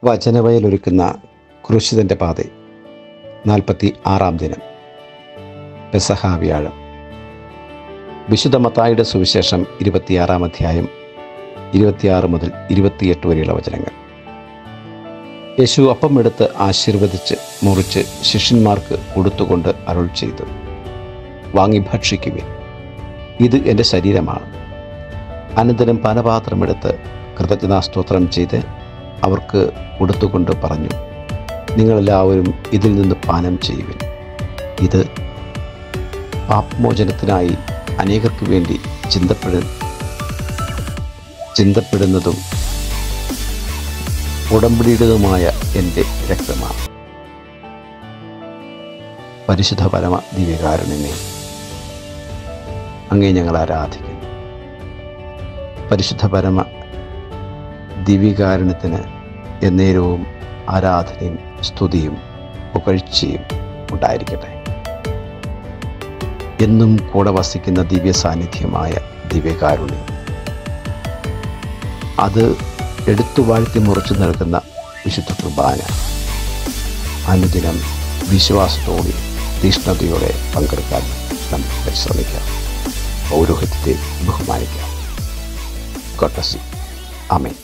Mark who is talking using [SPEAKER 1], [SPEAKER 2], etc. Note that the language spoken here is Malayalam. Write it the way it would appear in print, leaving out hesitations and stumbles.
[SPEAKER 1] വചനവയലൊരുക്കുന്ന ക്രൂശിതൻ്റെ പാത 46-ാം ദിനം പെസഹ വ്യാഴം. വിശുദ്ധ മത്തായിയുടെ സുവിശേഷം 26-ാം അധ്യായം 26 മുതൽ 28 വരെയുള്ള വചനങ്ങൾ. യേശു അപ്പം എടുത്ത് ആശീർവദിച്ച് മുറിച്ച് ശിഷ്യന്മാർക്ക് കൊടുത്തുകൊണ്ട് അരുൾ ചെയ്തു, വാങ്ങി ഭക്ഷിക്കുവിൻ, ഇത് എൻ്റെ ശരീരമാണ്. അനന്തരം പാനപാത്രമെടുത്ത് കൃതജ്ഞതാസ്തോത്രം ചെയ്ത് അവർക്ക് കൊടുത്തുകൊണ്ട് പറഞ്ഞു, നിങ്ങളെല്ലാവരും ഇതിൽ നിന്ന് പാനം ചെയ്യുവിൻ. ഇത് പാപമോചനത്തിനായി അനേകർക്ക് വേണ്ടി ചിന്തപ്പെടുന്നതും ഉടമ്പടിയുടേതുമായ എൻ്റെ രക്തമാണ്. പരിശുദ്ധ പരമ ദിവ്യകാരുണ്യമേ, അങ്ങേ ഞങ്ങൾ ആരാധിക്കുന്നു. പരിശുദ്ധ പരമ ദിവ്യകാരുണ്യത്തിന് എന്നേരവും ആരാധനയും സ്തുതിയും പുകഴ്ചയും ഉണ്ടായിരിക്കട്ടെ. എന്നും കൂടെ വസിക്കുന്ന ദിവ്യ സാന്നിധ്യമായ ദിവ്യകാരുണ്യം, അത് എടുത്തു വാഴ്ത്തി മുറിച്ചു നൽകുന്ന വിശുദ്ധ കുർബാന അനുദിനം വിശ്വാസത്തോടെ തീഷ്ണതയോടെ പങ്കെടുക്കാൻ നമുക്ക് പരിശ്രമിക്കാം. പൗരോഹിത്യത്തെ ബഹുമാനിക്കാം. God bless you. ആമേൻ.